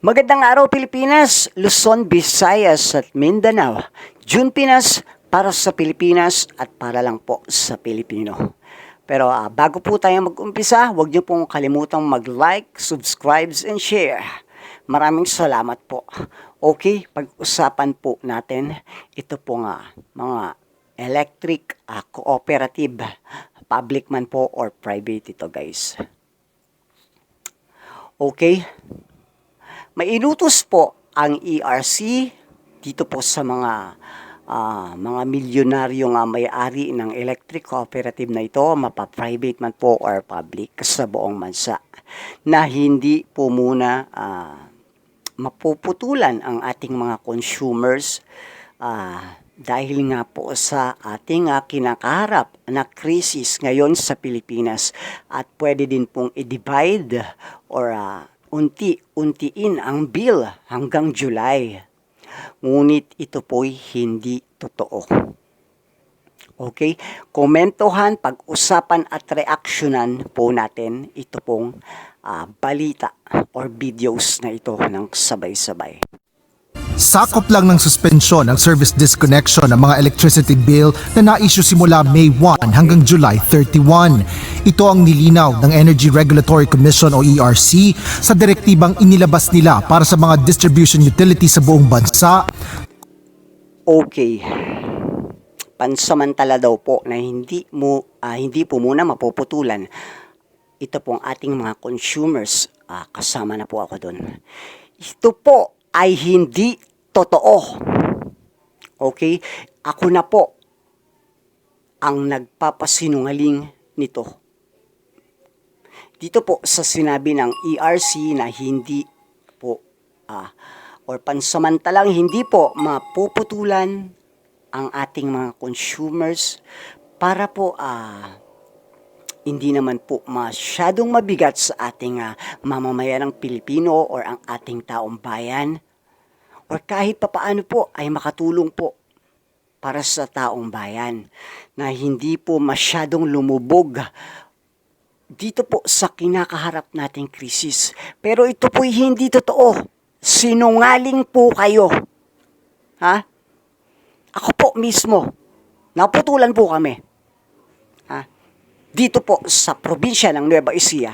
Magandang araw Pilipinas, Luzon, Visayas at Mindanao. June Pinas para sa Pilipinas at para lang po sa Pilipino. Pero bago po tayo mag-umpisa, huwag niyo pong kalimutang mag-like, subscribe and share. Maraming salamat po. Okay, pag-usapan po natin ito po nga mga electric cooperative, public man po or private ito guys. Okay. May inutos po ang ERC dito po sa mga milyonaryo nga may-ari ng electric cooperative na ito, mapa-private man po or public sa buong bansa, na hindi po muna mapuputulan ang ating mga consumers dahil nga po sa ating kinakaharap na krisis ngayon sa Pilipinas, at pwede din pong i-divide or unti-untiin ang bill hanggang July. Ngunit ito po'y hindi totoo. Okay? Komentohan, pag-usapan at reaksyonan po natin ito pong balita or videos na ito ng sabay-sabay. Sakop lang ng suspensyon ang service disconnection ng mga electricity bill na na-issue simula May 1 hanggang July 31. Ito ang nilinaw ng Energy Regulatory Commission o ERC sa direktibang inilabas nila para sa mga distribution utilities sa buong bansa. Okay. Pansamantala daw po na hindi po muna mapuputulan ito pong ating mga consumers. Kasama na po ako doon. Ito po ay hindi totoo. Okay? Ako na po ang nagpapasinungaling nito. Dito po sa sinabi ng ERC na hindi po or pansamantalang hindi po mapuputulan ang ating mga consumers para po hindi naman po masyadong mabigat sa ating mamamayan ng Pilipino or ang ating taong bayan, or kahit papaano po ay makatulong po para sa taong bayan na hindi po masyadong lumubog dito po sa kinakaharap nating krisis. Pero ito po'y hindi totoo. Sinungaling po kayo. Ha? Ako po mismo, naputulan po kami. Dito po sa probinsya ng Nueva Ecija,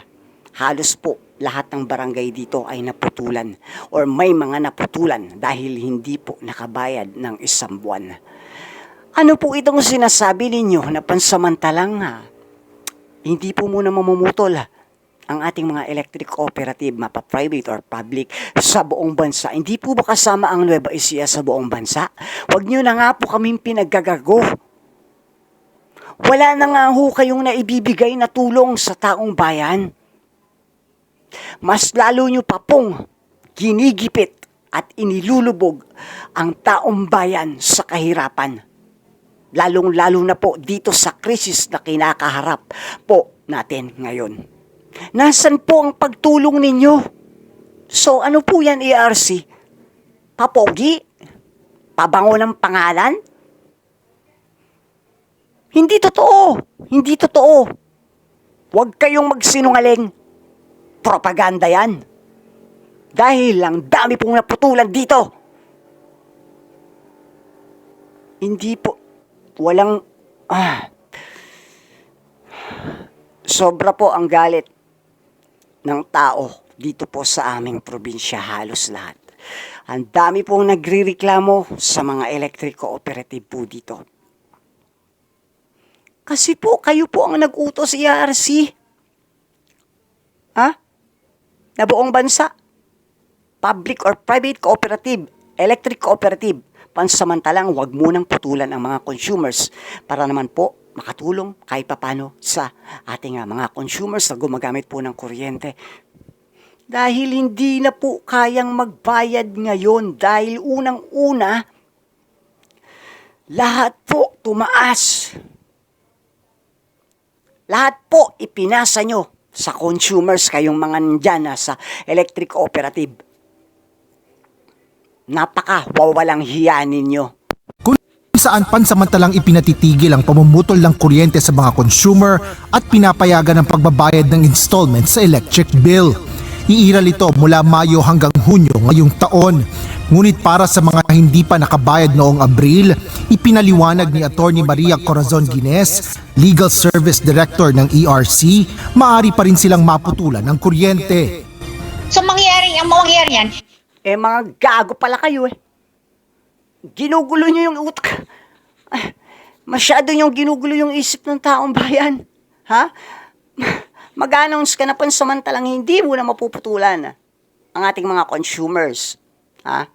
halos po lahat ng barangay dito ay naputulan or may mga naputulan dahil hindi po nakabayad ng isang buwan. Ano po itong sinasabi ninyo na pansamantalang hindi po muna mamumutol ang ating mga electric cooperative, mapa-private or public sa buong bansa? Hindi po ba kasama ang Nueva Ecija sa buong bansa? Huwag nyo na nga po kaming pinaggagago. Wala na nga ho kayong naibibigay na tulong sa taong bayan. Mas lalo nyo pa pong ginigipit at inilulubog ang taong bayan sa kahirapan. Lalong-lalo na po dito sa krisis na kinakaharap po natin ngayon. Nasaan po ang pagtulong ninyo? So ano po yan, ERC? Papogi? Pabango ng pangalan? Hindi totoo. Hindi totoo. Huwag kayong magsinungaling. Propaganda yan. Dahil lang dami pong naputulan dito. Hindi po. Walang... Sobra po ang galit ng tao dito po sa aming probinsya, halos lahat. Ang dami pong nagrireklamo sa mga electric cooperative po dito. Kasi po, kayo po ang nag-utos ERC. Na buong bansa. Public or private cooperative, electric cooperative. Pansamantalang huwag munang putulan ang mga consumers para naman po makatulong kahit papano sa ating mga consumers na gumagamit po ng kuryente. Dahil hindi na po kayang magbayad ngayon dahil unang-una, lahat po tumaas. Lahat po ipinasa nyo sa consumers, kayong mga nandyan sa electric cooperative. Napaka-wawalang hiya ninyo. Kung saan pansamantalang ipinatitigil ang pamumutol ng kuryente sa mga consumer at pinapayagan ang pagbabayad ng installment sa electric bill. Iiral ito mula Mayo hanggang Hunyo ngayong taon. Ngunit para sa mga hindi pa nakabayad noong Abril, ipinaliwanag ni Atty. Maria Corazon Guines, Legal Service Director ng ERC, maaari pa rin silang maputulan ng kuryente. So ang mangyayari yan, Mga gago pala kayo eh. Ginugulo nyo yung utak. Masyado yung ginugulo yung isip ng taong bayan. Ha? Mag-announce ka na pansamantalang hindi mo na mapuputulan ang ating mga consumers. Ha?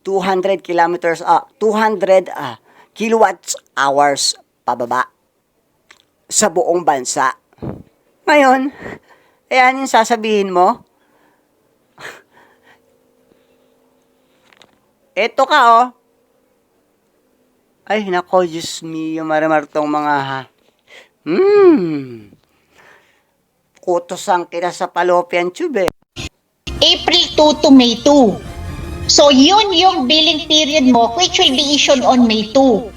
200 kilowatts hours pababa sa buong bansa. Ngayon, ayan yung sasabihin mo. Eto ka, oh. Ay, nako, Diyos me, maramar tong mga kutosan kita sa fallopian tube, eh. April 2 to May 2. So yun yung billing period mo which will be issued on May 2.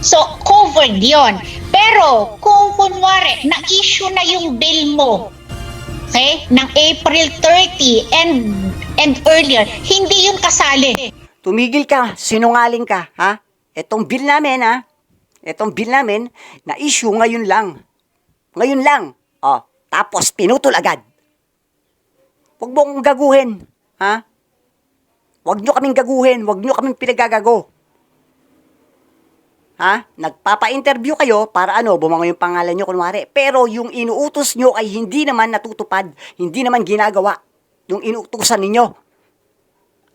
So covered yon. Pero kung kunwari na-issue na yung bill mo, okay, ng April 30 and earlier, hindi yun kasali. Tumigil ka, sinungaling ka, ha? Etong bill namin, ha? Etong bill namin, na-issue ngayon lang. Ngayon lang. Oh, tapos pinutol agad. Huwag mo akong gaguhin, ha? Huwag nyo kaming gaguhin, huwag nyo kaming pinagagago. Ha? Nagpapa-interview kayo para bumango yung pangalan nyo kunwari. Pero yung inuutos nyo ay hindi naman natutupad, hindi naman ginagawa. Yung inuutusan ninyo.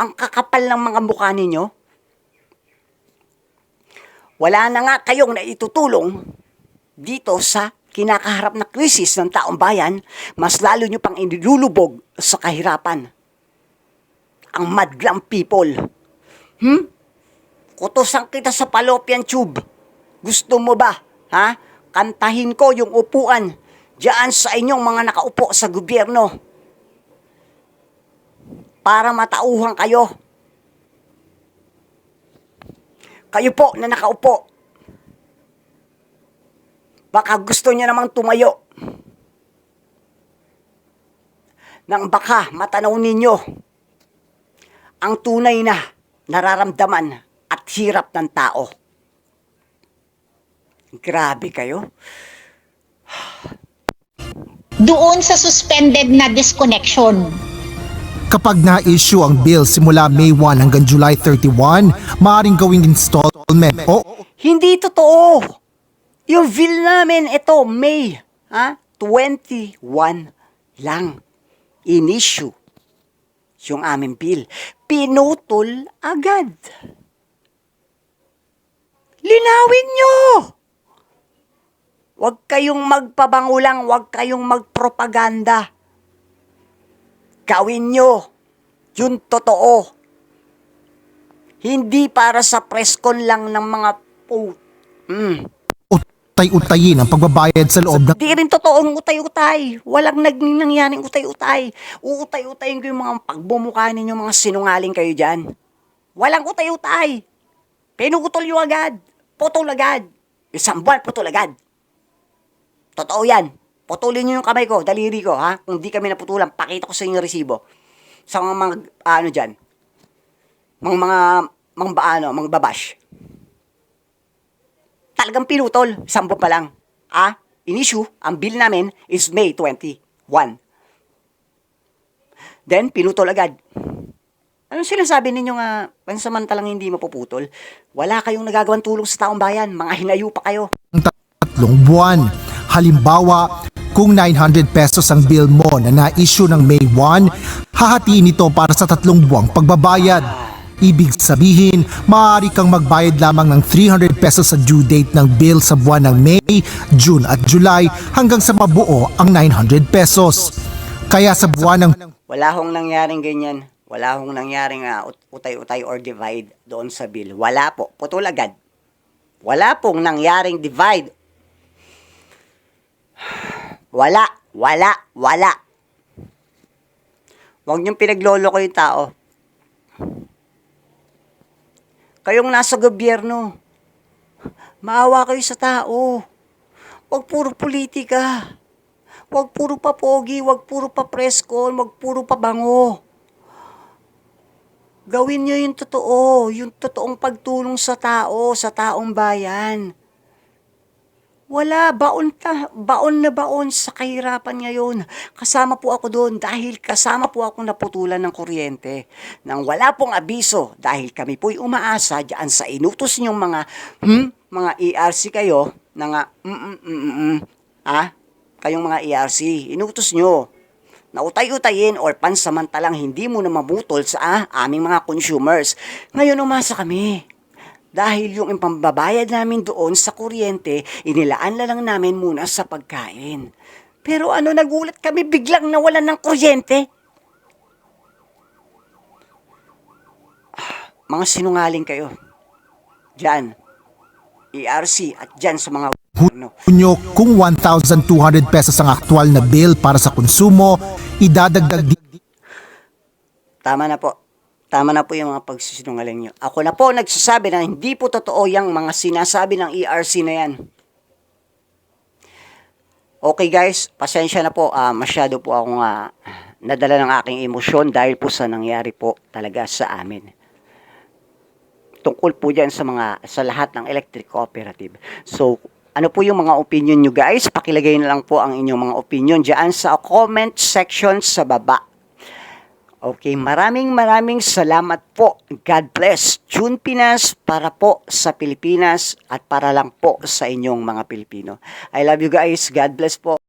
Ang kakapal ng mga mukha ninyo. Wala na nga kayong naitutulong dito sa kinakaharap na krisis ng taong bayan, mas lalo nyo pang inilulubog sa kahirapan. Ang madlang people. Kutosan kita sa fallopian tube. Gusto mo ba? Ha? Kantahin ko yung upuan diyan sa inyong mga nakaupo sa gobyerno. Para matauhan kayo. Kayo po na nakaupo. Baka gusto niya namang tumayo. Nang baka matanaw ninyo ang tunay na nararamdaman at hirap ng tao. Grabe kayo. Doon sa suspended na disconnection. Kapag na-issue ang bill simula May 1 hanggang July 31, maaaring gawing installment o Hindi totoo. Yung bill namin, ito, May 21 lang. In-issue yung aming bill. Pinutol agad. Linawin nyo! Huwag kayong magpabangulang, huwag kayong magpropaganda. Gawin nyo. Yun totoo. Hindi para sa preskon lang ng mga utay-utayin ang pagbabayad sa loob ng Di rin totoong utay-utay. Walang nangyaring utay-utay. Uutay-utayin ko yung mga pagbumukha ninyo, mga sinungaling kayo dyan. Walang utay-utay. Pinutol nyo agad. Putol agad. Isang buwan, putol agad. Totoo yan. Putulin nyo yung kamay ko, daliri ko, ha? Kung di kami naputulan, pakita ko sa inyo yung resibo. Sa mga dyan. Mga babash. Talagang pinutol, isang buwan pa lang. In-issue, ang bill namin is May 21. Then, pinutol agad. Anong sinasabi ninyo nga, pansamantalang hindi mapuputol? Wala kayong nagagawang tulong sa taong bayan, mga hinayu pa kayo. 3 buwan. Halimbawa, kung 900 pesos ang bill mo na na-issue ng May 1, hahatiin ito para sa 3 buwang pagbabayad. Ibig sabihin, maaari kang magbayad lamang ng 300 pesos sa due date ng bill sa buwan ng May, June at July hanggang sa mabuo ang 900 pesos. Kaya sa buwan ng Wala hong nangyaring ganyan. Wala hong nangyaring utay-utay or divide doon sa bill. Wala po. Putol agad. Wala pong nangyaring divide. Wala. Huwag niyong pinaglolo ko yung tao. Kayong nasa gobyerno, maawa kayo sa tao. Huwag puro politika. Wag puro pa pogi, wag puro pa preskon, wag puro pa bango. Gawin nyo yung totoong pagtulong sa tao, sa taong bayan. Wala, baon na baon sa kahirapan ngayon. Kasama po ako doon dahil kasama po ako naputulan ng kuryente. Nang wala pong abiso dahil kami po'y umaasa dyan sa inutos ninyong mga ERC kayo, na nga, kayong mga ERC, inutos nyo na utay-utayin or pansamantalang hindi mo na mabutol sa aming mga consumers. Ngayon umasa kami. Dahil yung pambabayad namin doon sa kuryente, inilaan na lang namin muna sa pagkain. Pero nagulat kami biglang nawalan ng kuryente. Mga sinungaling kayo. Diyan, ERC at diyan sa mga Hunyo kung 1,200 pesos ang aktual na bill para sa konsumo, idadagdag Tama na po. Tama na po yung mga pagsisinungaling nyo. Ako na po nagsasabi na hindi po totoo yung mga sinasabi ng ERC na yan. Okay guys, pasensya na po. Masyado po akong nadala ng aking emosyon dahil po sa nangyari po talaga sa amin. Tungkol po dyan sa lahat ng electric cooperative. So, ano po yung mga opinion nyo guys? Pakilagay na lang po ang inyong mga opinion dyan sa comment section sa baba. Okay, maraming salamat po. God bless. June Pinas para po sa Pilipinas at para lang po sa inyong mga Pilipino. I love you guys. God bless po.